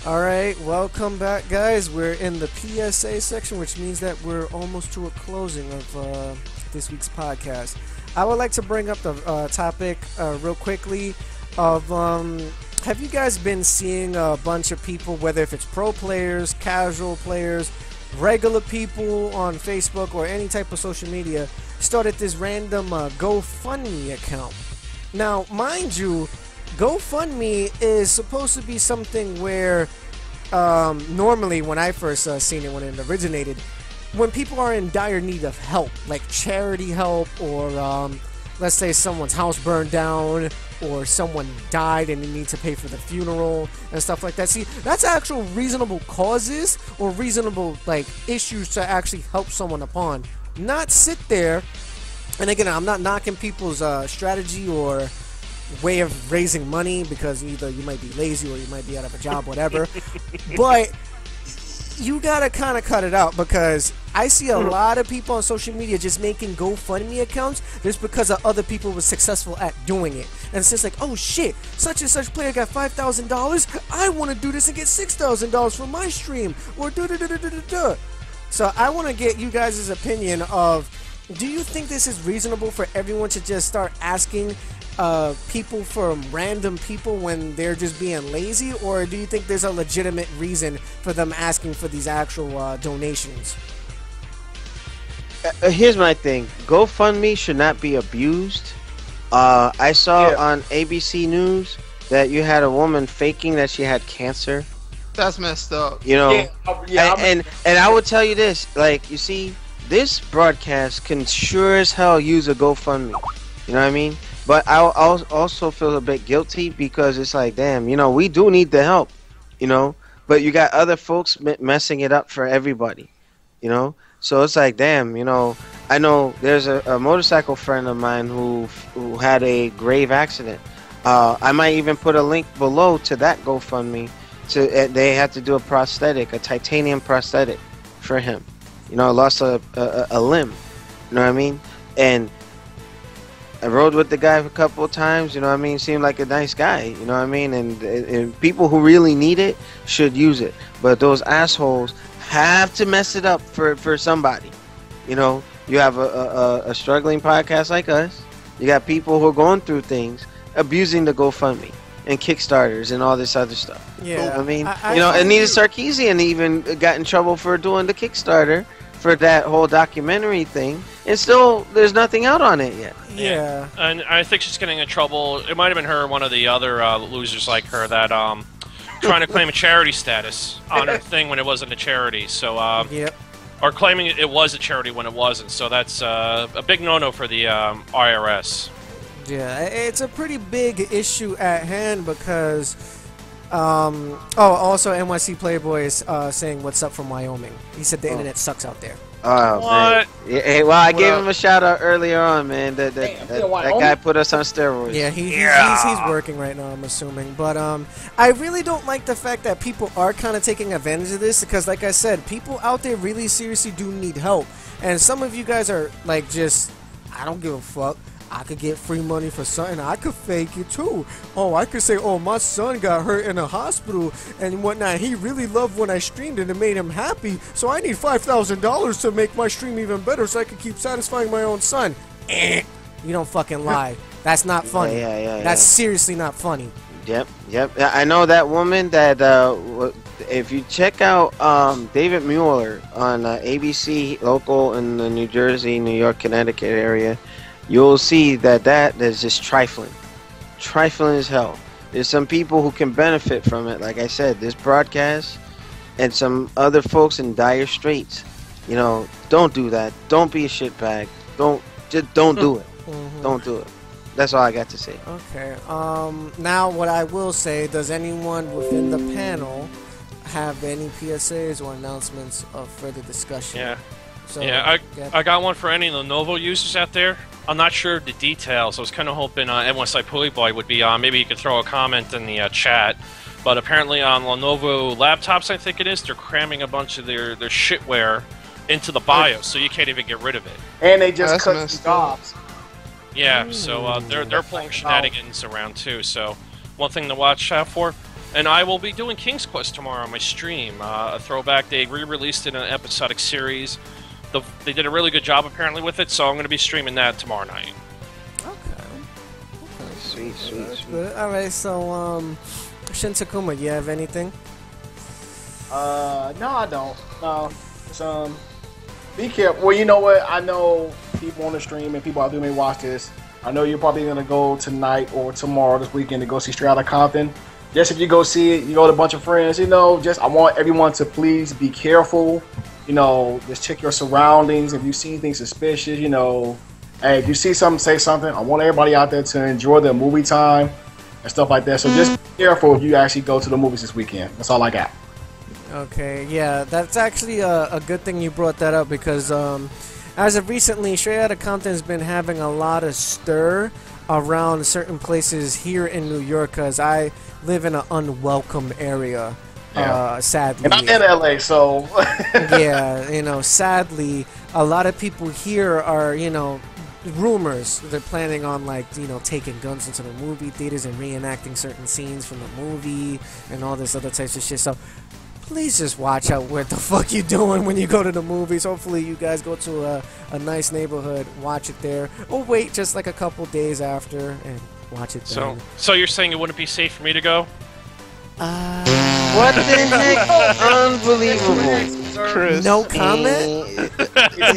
All right, welcome back, guys. We're in the PSA section, which means that we're almost to a closing of this week's podcast. I would like to bring up the topic real quickly of have you guys been seeing a bunch of people, whether if it's pro players, casual players, regular people on Facebook or any type of social media, started this random GoFundMe account. Now, mind you, GoFundMe is supposed to be something where normally when I first seen it when it originated, when people are in dire need of help, like charity help, or let's say someone's house burned down or someone died and they need to pay for the funeral and stuff like that. See, that's actual reasonable causes or reasonable like issues to actually help someone upon. Not sit there, and again, I'm not knocking people's strategy or way of raising money, because either you might be lazy or you might be out of a job, whatever. But you gotta kind of cut it out, because I see a lot of people on social media just making GoFundMe accounts just because of other people were successful at doing it. And it's just like, oh shit, such and such player got $5,000. I want to do this and get $6,000 for my stream, or da. So I want to get you guys' opinion of, do you think this is reasonable for everyone to just start asking people from random people when they're just being lazy, or do you think there's a legitimate reason for them asking for these actual donations? Here's my thing. GoFundMe should not be abused. I saw on ABC News that you had a woman faking that she had cancer. That's messed up. You know, and I would tell you this, like, you see, this broadcast can sure as hell use a GoFundMe. You know what I mean? But I also feel a bit guilty, because it's like, damn, you know, we do need the help, you know, but you got other folks messing it up for everybody, you know? So it's like, damn, you know, I know there's a motorcycle friend of mine who had a grave accident. I might even put a link below to that GoFundMe. They had to do a prosthetic, a titanium prosthetic for him. You know, lost a limb, you know what I mean? And I rode with the guy a couple of times, you know what I mean? Seemed like a nice guy, you know what I mean? And people who really need it should use it. But those assholes have to mess it up for somebody. You know, you have a struggling podcast like us. You got people who are going through things, abusing the GoFundMe and Kickstarters and all this other stuff. Yeah. You know I mean, you know, Anita Sarkeesian even got in trouble for doing the Kickstarter for that whole documentary thing, and still there's nothing out on it yet. Yeah. And I think she's getting in trouble. It might have been her or one of the other losers like her that trying to claim a charity status on her thing when it wasn't a charity. So or claiming it was a charity when it wasn't. So that's a big no-no for the IRS. Yeah, it's a pretty big issue at hand, because also NYC Playboy is saying what's up from Wyoming. He said the internet sucks out there. Oh, what? Man. Yeah, well, I gave him a shout out earlier on, man. That guy put us on steroids. Yeah, he's working right now, I'm assuming. But I really don't like the fact that people are kind of taking advantage of this, because, like I said, people out there really seriously do need help. And some of you guys are like, just, I don't give a fuck. I could get free money for something. I could fake it too. Oh, I could say, oh, my son got hurt in a hospital and whatnot. He really loved when I streamed and it made him happy. So I need $5,000 to make my stream even better so I can keep satisfying my own son. You don't fucking lie. That's not funny. That's seriously not funny. Yep. I know that woman that, if you check out David Mueller on ABC local in the New Jersey, New York, Connecticut area, you'll see that is just trifling as hell. There's some people who can benefit from it. Like I said, this broadcast and some other folks in dire straits. You know, don't do that. Don't be a shitbag. Don't do it. Don't do it. That's all I got to say. Okay. Now, what I will say, does anyone within the panel have any PSAs or announcements of further discussion? Yeah. So, I got one for any Lenovo users out there. I'm not sure of the details. I was kind of hoping NYC Playboy would be on. Maybe you could throw a comment in the chat. But apparently on Lenovo laptops, I think it is, they're cramming a bunch of their shitware into the BIOS, so you can't even get rid of it. And they just cut some jobs. Yeah, so they're pulling shenanigans around too. So one thing to watch out for. And I will be doing King's Quest tomorrow on my stream. A throwback. They re-released it in an episodic series. They did a really good job apparently with it, so I'm going to be streaming that tomorrow night. Okay. Sweet. Alright, so, Shin Takuma, you have anything? No, I don't. No. It's, be careful. Well, you know what? I know people on the stream and people out there may watch this. I know you're probably going to go tonight or tomorrow this weekend to go see Straight Outta Compton. Just if you go see it, you go with a bunch of friends, you know, just I want everyone to please be careful. You know, just check your surroundings. If you see anything suspicious, you know, hey, if you see something, say something. I want everybody out there to enjoy their movie time and stuff like that. So just be careful if you actually go to the movies this weekend. That's all I got. Okay, yeah, that's actually a good thing you brought that up because as of recently, Straight Outta Compton has been having a lot of stir around certain places here in New York because I live in an unwelcome area, sadly. And I'm in LA, so... Yeah, you know, sadly, a lot of people here are, you know, rumors. They're planning on, like, you know, taking guns into the movie theaters and reenacting certain scenes from the movie and all this other types of shit. So please just watch out what the fuck you're doing when you go to the movies. Hopefully you guys go to a nice neighborhood, watch it there, or wait just like a couple days after and watch it there. So you're saying it wouldn't be safe for me to go? What the heck? Unbelievable. Chris. No comment?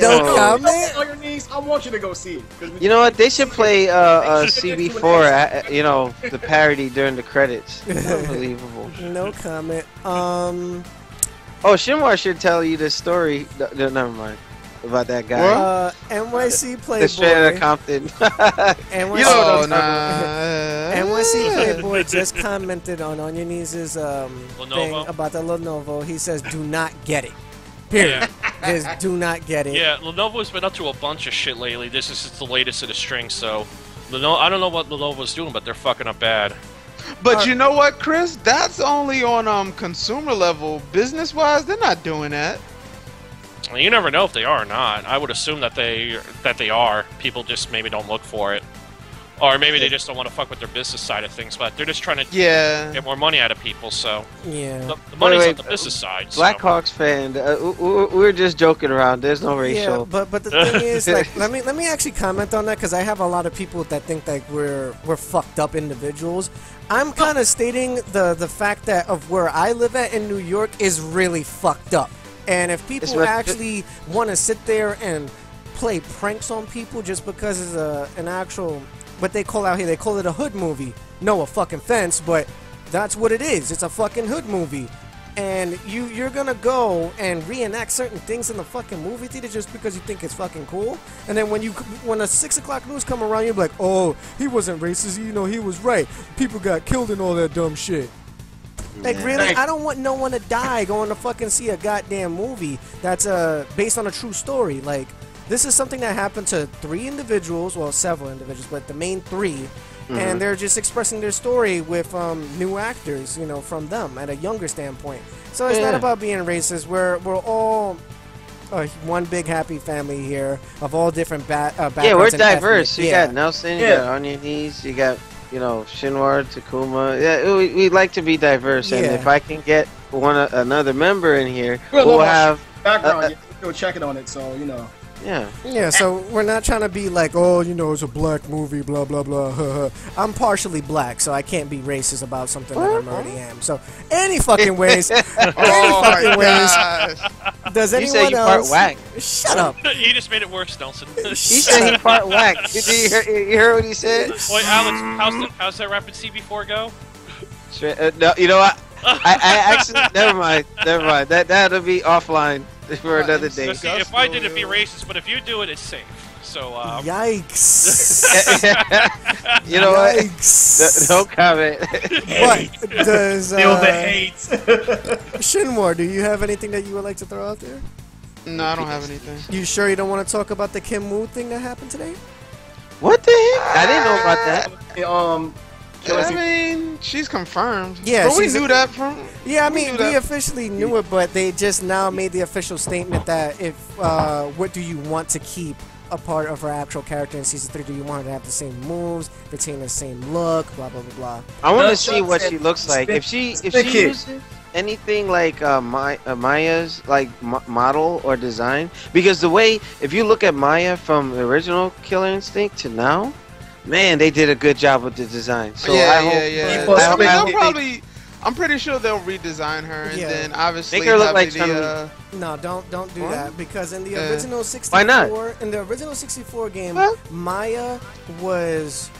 No comment? On your knees, I want you to go see it. You know what? They should play CB4, you know, the parody during the credits. Unbelievable. No comment. Oh, Shinwar should tell you this story. No, never mind. About that guy. NYC Playboy. The Straight Outta Compton. NYC, You know what NYC Playboy just commented on Your Knees' thing about the Lenovo. He says, do not get it. Period. Just do not get it. Yeah, Lenovo's been up to a bunch of shit lately. This is the latest of the string, so... I don't know what Lenovo's doing, but they're fucking up bad. But you know what, Chris? That's only on consumer level. Business-wise, they're not doing that. You never know if they are or not. I would assume that they are. People just maybe don't look for it. Or maybe they just don't want to fuck with their business side of things, but they're just trying to get more money out of people, so... Yeah. The money's on the business side, so... Blackhawks fan, we're just joking around. There's no racial... Yeah, but the thing is, like, let me actually comment on that, because I have a lot of people that think that we're fucked up individuals. I'm kind of stating the fact that of where I live at in New York is really fucked up. And if people actually want to sit there and play pranks on people just because it's an actual, what they call out here, they call it a hood movie. No, a fucking offense, but that's what it is. It's a fucking hood movie. And you're gonna go and reenact certain things in the fucking movie theater just because you think it's fucking cool. And then when the 6 o'clock news come around, you're like, oh, he wasn't racist, you know, he was right. People got killed and all that dumb shit. Like, really? I don't want no one to die going to fucking see a goddamn movie that's based on a true story. Like, this is something that happened to 3 individuals, well, several individuals, but the main 3, and they're just expressing their story with new actors, you know, from them at a younger standpoint. So it's not about being racist. We're all one big happy family here of all different backgrounds. Yeah, we're diverse. You got Nelson, you got On Your Knees, you got... You know, Shinwar, Takuma. Yeah, we like to be diverse, and if I can get another member in here, we'll have background. You're still checking on it, so you know. Yeah, so we're not trying to be like, oh, you know, it's a black movie, blah, blah, blah. I'm partially black, so I can't be racist about something that I already am. So, any fucking ways, does anyone you said you else... part whack. Shut up. You just made it worse, Nelson. He said he part whack. Did you hear what he said? Wait, Alex, how's that rapid CB4 go? No, you know what? I actually... Never mind. That'll be offline. For another day. See, if I did it, be racist, but if you do it, it's safe. So, yikes. You know what? No comment. What does Feel the hate. Shinwar, do you have anything that you would like to throw out there? No, I don't have anything. You sure you don't want to talk about the Kim Woo thing that happened today? What the heck? I didn't know about that. I mean, she's confirmed. Yeah, but we knew that from. Yeah, I mean, we officially knew it, but they just now made the official statement that if what do you want to keep a part of her actual character in season 3? Do you want her to have the same moves, retain the same look, blah blah blah blah? I want to see what she looks like. If she uses anything like Maya's like model or design, because the way, if you look at Maya from the original Killer Instinct to now, man, they did a good job with the design. So they'll probably. I'm pretty sure they'll redesign her and then obviously make her look like No, don't do that, because in the original 64, why not? In the original 64 game, Maya was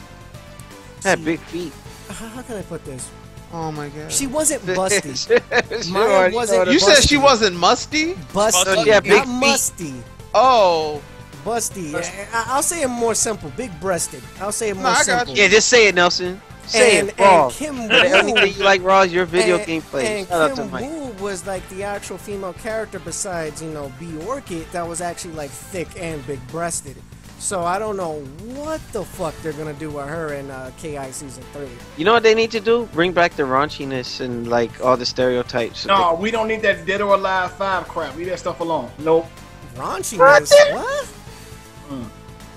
had big feet. How can I put this? Oh my god. She wasn't busty. Maya wasn't. You said she wasn't musty? Busty, yeah, big not musty. Oh. Busty. I'll say it more simple. Big-breasted. I'll say it more simple. Yeah, just say it, Nelson. Say it, Raw. And Kim Woo, anything you like, Raw, is your video game play. And Kim Woo was like the actual female character besides, you know, B. Orchid that was actually like thick and big-breasted. So I don't know what the fuck they're gonna do with her in KI season 3. You know what they need to do? Bring back the raunchiness and like all the stereotypes. No, we don't need that Dead or Alive 5 crap. Leave that stuff alone. Nope. Raunchiness? What?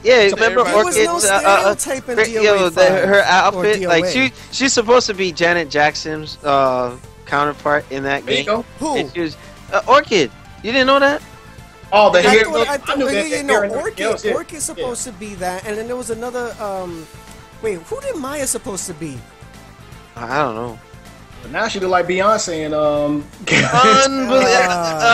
Yeah, so remember Orchid's her outfit? Like she's supposed to be Janet Jackson's counterpart in that game. Who? And she was, Orchid. You didn't know that? Oh, the hair. I knew that. Orchid's supposed to be that, and then there was another. Wait, who did Maya supposed to be? I don't know. But now she look like Beyonce and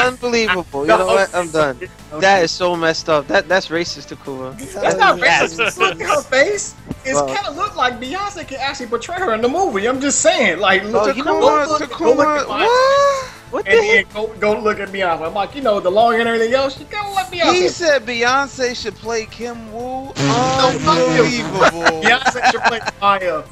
unbelievable. You know what? I'm done. That is so messed up. That's racist to Kuma. That's not racist. Look at her face. It kind of look like Beyonce can actually portray her in the movie. I'm just saying, like, look at what the heck? Go look at Beyonce. I'm like, you know, the long hair and everything else, you gotta let Beyonce. He said Beyonce should play Kim Woo. Unbelievable. Beyonce should play Maya.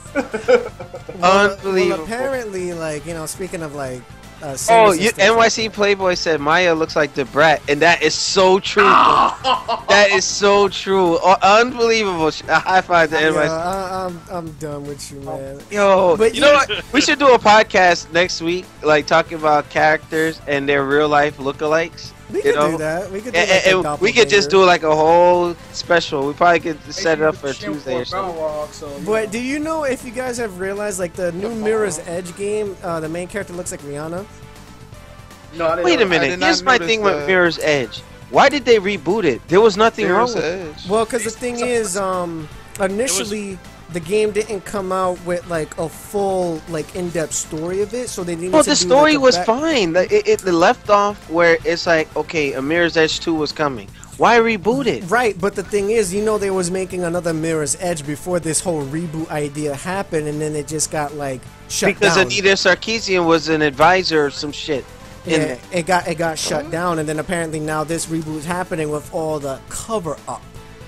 Unbelievable. Well, apparently, like, you know, speaking of like. NYC Playboy said Maya looks like the Brat, and that is so true. That is so true. Unbelievable. A high five to NYC. I'm done with you, man. Yo, but you know what? We should do a podcast next week, like talking about characters and their real life lookalikes. We could do that. We could do and we could just do like a whole special. We probably could set it up for Tuesday or something. But do you know, if you guys have realized, like the new Mirror's Edge game, the main character looks like Rihanna? No, wait a minute. Here's my thing with Mirror's Edge. Why did they reboot it? There was nothing wrong with it. Well, because the thing is, initially the game didn't come out with like a full, like, in-depth story of it, so they needed to do, the story was fine. It left off where it's like, okay, a Mirror's Edge 2 was coming. Why reboot it? Right, but the thing is, you know, they was making another Mirror's Edge before this whole reboot idea happened, and then it just got like shut down. Because Anita Sarkeesian was an advisor or some shit. Yeah, it got shut down, and then apparently now this reboot is happening with all the cover up.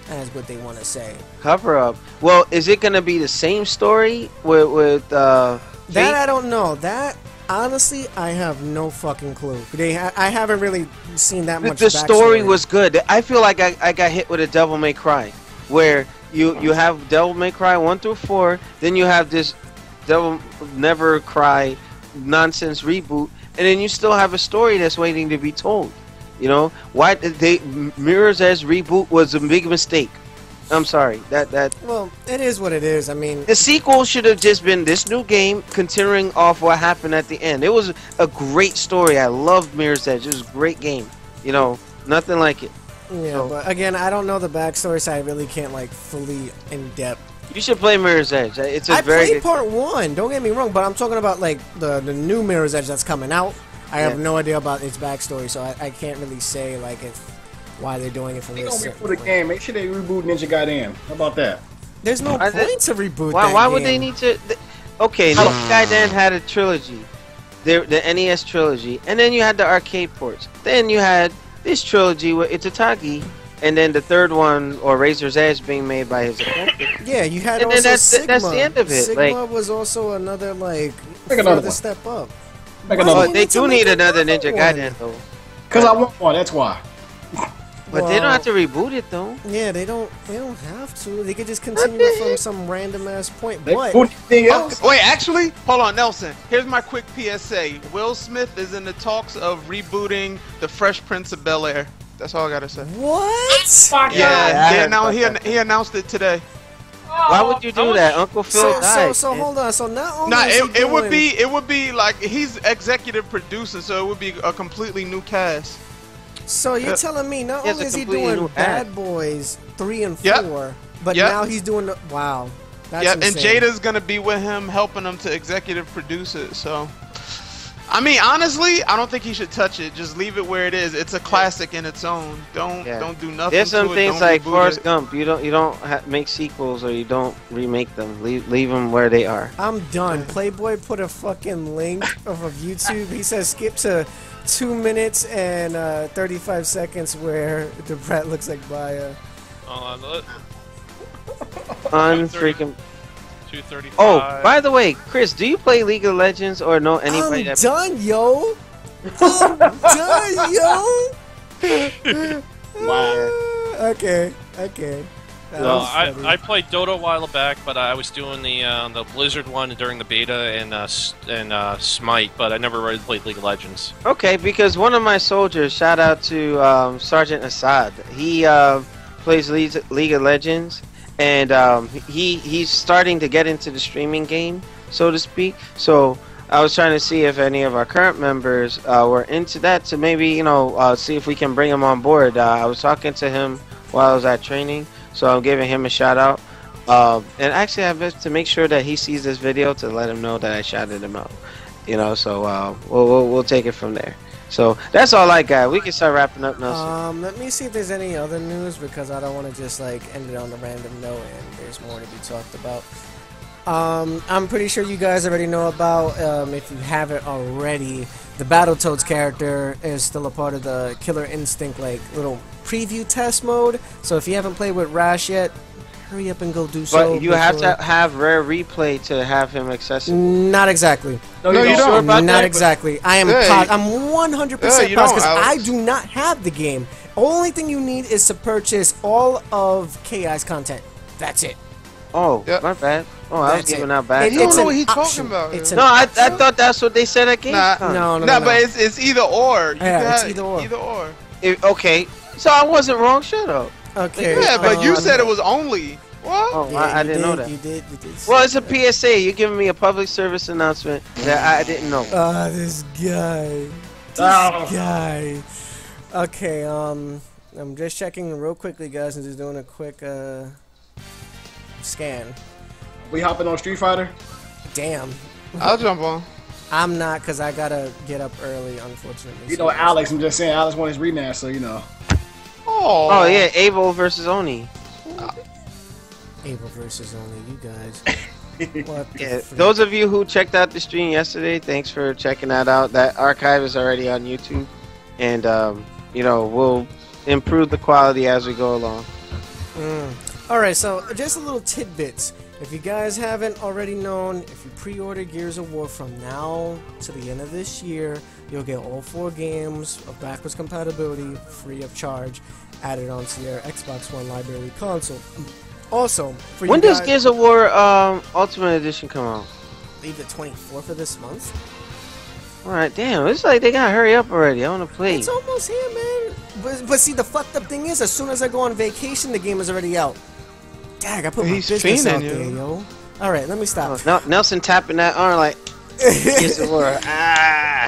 That's what they want to say. Cover up. Well, is it going to be the same story with that? I don't know. That honestly, I have no fucking clue. I haven't really seen that much. The story was good. I feel like I got hit with a Devil May Cry, where you have Devil May Cry 1 through 4, then you have this Devil Never Cry nonsense reboot, and then you still have a story that's waiting to be told. You know, why did Mirror's Edge reboot was a big mistake. I'm sorry. That well, it is what it is. I mean, the sequel should have just been this new game continuing off what happened at the end. It was a great story. I loved Mirror's Edge. It was a great game. You know, nothing like it. Yeah, so, but again, I don't know the backstory, so I really can't like fully in depth. You should play Mirror's Edge. It's I played part 1. Don't get me wrong, but I'm talking about like the new Mirror's Edge that's coming out. I have no idea about its backstory, so I can't really say like why they're doing it from this. They gonna reboot the game. Make sure they reboot Ninja Gaiden. How about that? There's no point to reboot. Why would they need to? Okay, Ninja Gaiden had a trilogy, the NES trilogy, and then you had the arcade ports. Then you had this trilogy with Itagaki, and then the third one, or Razor's Edge, being made by his apprentice. Yeah, you had and also then Sigma. That's the end of it. Sigma was also another further step up. They do need another Ninja Gaiden though. Because I want one, that's why. But they don't have to reboot it though. Yeah, they don't have to. They could just continue it from some random ass point. But wait, actually, hold on, Nelson. Here's my quick PSA. Will Smith is in the talks of rebooting The Fresh Prince of Bel-Air. That's all I gotta say. What? Yeah, he announced it today. Why would you do that? Uncle Phil died. So hold on. So not only it would be like he's executive producer, so it would be a completely new cast. So you're telling me not only is he doing Bad Boys 3 and 4, but now he's doing the wow. That's insane. And Jada's gonna be with him, helping him to executive produce it. So, I mean, honestly, I don't think he should touch it. Just leave it where it is. It's a classic in its own. Don't do nothing. There's some to things it. like Forrest Gump. You don't make sequels or you don't remake them. Leave them where they are. I'm done. Playboy put a fucking link of YouTube. He says skip to 2 minutes and 35 seconds where the brat looks like Baya. Unfreaking. 235. Oh, by the way, Chris, do you play League of Legends or know anybody? I'm done, yo. I'm done, yo. Wow. Okay. Well, I played Dota a while back, but I was doing the Blizzard one during the beta and Smite, but I never really played League of Legends. Okay, because one of my soldiers, shout out to Sergeant Assad, he plays League of Legends, and he's starting to get into the streaming game, so to speak. So I was trying to see if any of our current members were into that, to maybe see if we can bring him on board. I was talking to him while I was at training. So I'm giving him a shout out, and actually I have to make sure that he sees this video to let him know that I shouted him out. So we'll take it from there. So that's all I got. We can start wrapping up now. Let me see if there's any other news, because I don't want to just like end it on a random note, and there's more to be talked about. I'm pretty sure you guys already know about, if you haven't already, the Battletoads character is still a part of the Killer Instinct little preview test mode. So if you haven't played with Rash yet, hurry up and go do so. But you have to have Rare Replay to have him accessible. Not exactly. No, you don't. Sure about Not that? exactly. I'm 100% positive because I do not have the game. Only thing you need is to purchase all of KI's content. That's it. Oh, my bad. Oh, I was giving out bad. You don't know what he's talking about. No, I thought that's what they said at GameStop. No. But it's either or. It's either or. Either or. Okay, so I wasn't wrong. Shut up. Okay. Yeah, but you said it was only. What? Oh, I didn't know that. You did. Well, it's a PSA. You're giving me a public service announcement that I didn't know. This guy. Okay, I'm just checking real quickly, guys, and just doing a quick scan. We hopping on Street Fighter? Damn. I'll jump on. I'm not, because I gotta get up early, unfortunately. You know, Alex, I'm just saying, Alex won his rematch, so you know. Oh yeah, Abel versus Oni. Abel versus Oni, you guys. Yeah, those of you who checked out the stream yesterday, thanks for checking that out. That archive is already on YouTube, and we'll improve the quality as we go along. Alright, so just a little tidbits. If you guys haven't already known, if you pre-order Gears of War from now to the end of this year, you'll get all 4 games of backwards compatibility free of charge added onto your Xbox One library console. Also, for when you does guys, Gears of War Ultimate Edition come out? I believe the 24th of this month. Alright, damn, it's like they gotta hurry up already. I wanna play. It's almost here, man. But see, the fucked up thing is, as soon as I go on vacation, the game is already out. Dag, I put my business out there, yo. Alright, let me stop. Oh, Nelson tapping that arm like, Gears of War.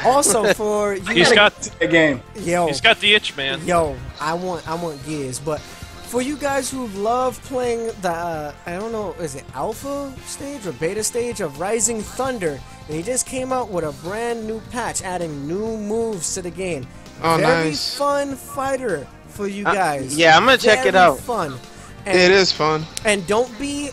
Also, for you, He's got The game. yo, he's got the itch, man. yo, I want Gears, but for you guys who love playing the, I don't know, is it alpha stage or beta stage of Rising Thunder, and he just came out with a brand new patch, adding new moves to the game. Oh, Very nice. fun fighter for you guys. yeah, I'm gonna check it out. Fun. And, It is fun. And don't be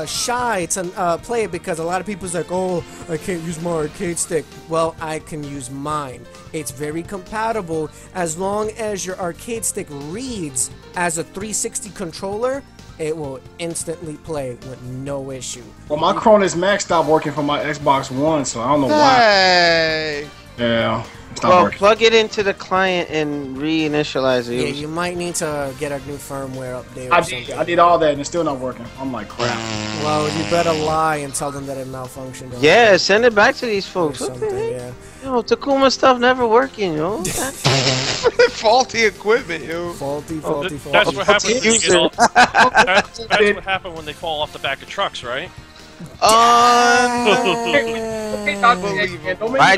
shy to play it, because a lot of people's like, oh, I can't use my arcade stick. Well, I can use mine. It's very compatible as long as your arcade stick reads as a 360 controller. It will instantly play with no issue. Well, my Cronus Max stopped working for my Xbox One, so I don't know why. Hey. Yeah. It's stop working. Plug it into the client and reinitialize it. Yeah, you might need to get a new firmware update. I did all that and it's still not working. I'm like, crap. Well, you better lie and tell them that it malfunctioned. Yeah, send it back to these folks. Or something, yeah. Yo, Takuma stuff never working, yo. Faulty equipment, yo. Faulty. That's what happens when you get off. That's what happened when they fall off the back of trucks, right? By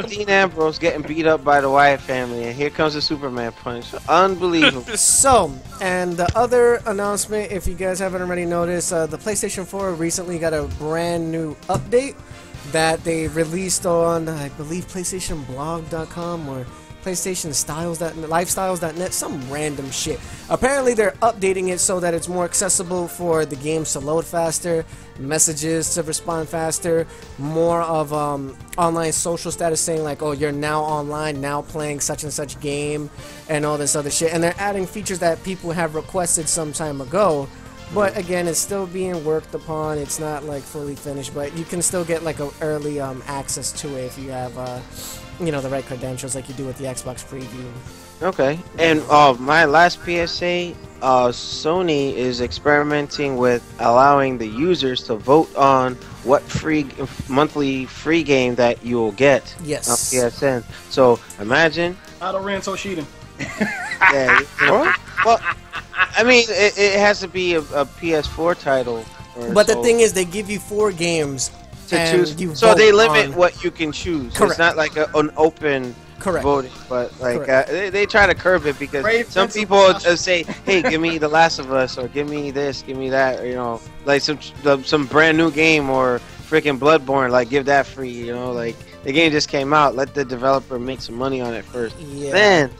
Dean Ambrose getting beat up by the Wyatt family, and here comes the Superman punch. Unbelievable. So, and the other announcement, if you guys haven't already noticed, the PlayStation 4 recently got a brand new update that they released on, I believe, PlayStationBlog.com or PlayStationLifestyles.net, some random shit. Apparently, they're updating it so that it's more accessible for the games to load faster, messages to respond faster, more of online social status saying like, oh, you're now online, now playing such and such game, and all this other shit. And they're adding features that people have requested some time ago. But again, it's still being worked upon. It's not like fully finished, but you can still get like a early access to it if you have the right credentials, like you do with the Xbox preview. Okay, and my last PSA, Sony is experimenting with allowing the users to vote on what monthly free game that you'll get. Yes. On PSN. So imagine. Auto Renzo cheating. Yeah. Well, I mean, it has to be a PS4 title. But the thing is, they give you 4 games to choose. So they limit what you can choose. Correct. It's not like an open voting, but like they try to curb it because some people say, "Hey, give me The Last of Us," or "Give me this, give me that," or, like some brand new game or freaking Bloodborne, like give that free. Like the game just came out, let the developer make some money on it first, then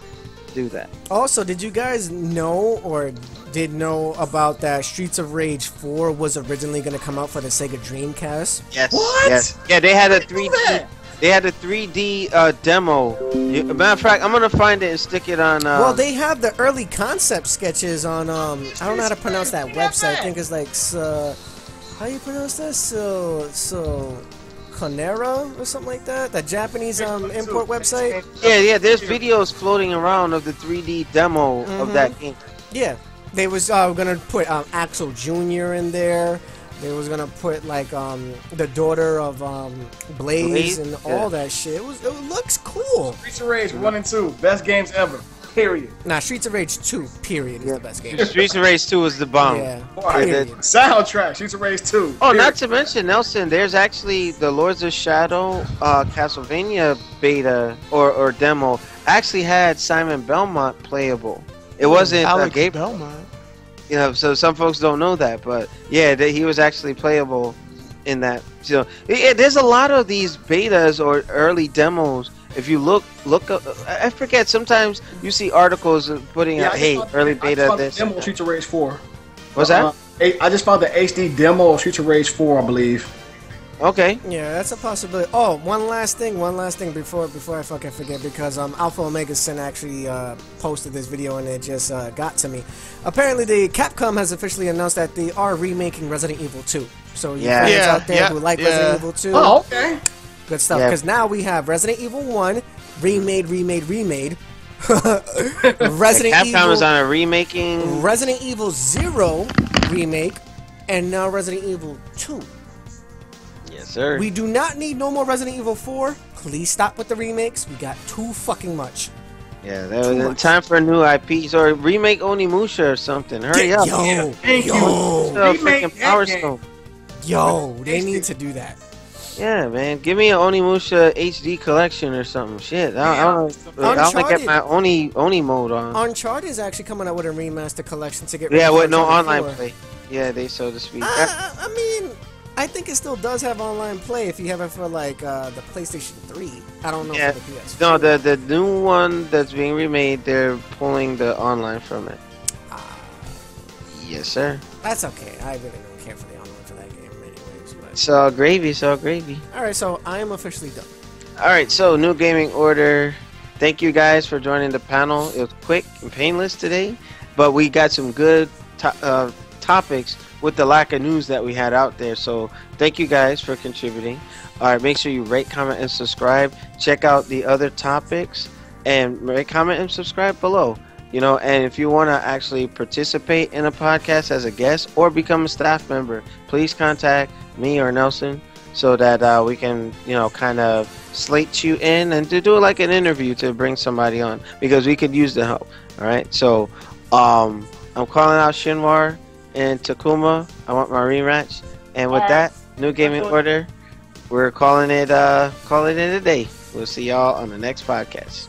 do that. Also, did you guys know or did know about that Streets of Rage 4 was originally going to come out for the Sega Dreamcast? Yes. What? Yes. Yeah, they had a 3D. They had a 3D demo. Matter of fact, I'm gonna find it and stick it on. Well, they have the early concept sketches on. I don't know how to pronounce that website. I think it's like how do you pronounce that? So Conera or something like that. That Japanese import website. Yeah. There's videos floating around of the 3D demo of that game. Yeah, they was gonna put Axel Jr. in there. They was gonna put like the daughter of Blaze and all that shit. It looks cool. Streets of Rage 1 and 2, best games ever. Period. Nah, Streets of Rage 2, period, is the best game. Streets of Rage 2 is the bomb. Yeah. Soundtrack, Streets of Rage 2. Oh, not to mention, Nelson, there's actually the Lords of Shadow Castlevania beta or demo actually had Simon Belmont playable. It wasn't Alex Belmont. So some folks don't know that, but yeah, he was actually playable in that. So there's a lot of these betas or early demos. If you look up, I forget. Sometimes you see articles putting out, "Hey, early beta this." Demo of Streets of Rage 4. What's that? I just found the HD demo of Streets of Rage 4, I believe. Okay. Yeah, that's a possibility. Oh, one last thing before I fucking forget, because Alpha Omega Sin actually posted this video and it just got to me. Apparently, the Capcom has officially announced that they are remaking Resident Evil 2. So you fans out there who like Resident Evil 2, oh, okay, good stuff. Because now we have Resident Evil 1 remade. Resident Capcom Evil is on a remaking. Resident Evil 0 remake, and now Resident Evil 2. Yes, sir. We do not need no more Resident Evil 4. Please stop with the remakes. We got too fucking much. Yeah, there's time for new IPs or remake Onimusha or something. Hurry up. Freaking Power Stone. They need to do that. Yeah, man. Give me an Onimusha HD collection or something. Shit. I want to get my Oni mode on. Uncharted is actually coming out with a remaster collection to get with no online play. Yeah, so to speak. I mean, I think it still does have online play if you have it for like the PlayStation 3. I don't know for the PS4. No, the new one that's being remade, they're pulling the online from it. Yes, sir. That's okay. I really don't care for the online for that game anyways. But... It's all gravy. Alright, so I am officially done. Alright, so New Gaming Order. Thank you guys for joining the panel. It was quick and painless today, but we got some good topics with the lack of news that we had out there. So thank you guys for contributing. Alright, make sure you rate, comment, and subscribe. Check out the other topics. and rate, comment, and subscribe below. You know, and if you want to actually participate in a podcast as a guest or become a staff member, please contact me or Nelson so that we can, you know, kind of slate you in and to do like an interview to bring somebody on, because we could use the help. All right, so I'm calling out Shinwar and Takuma. I want my rematch, and with that, New Gaming Order, we're calling it a day. We'll see y'all on the next podcast.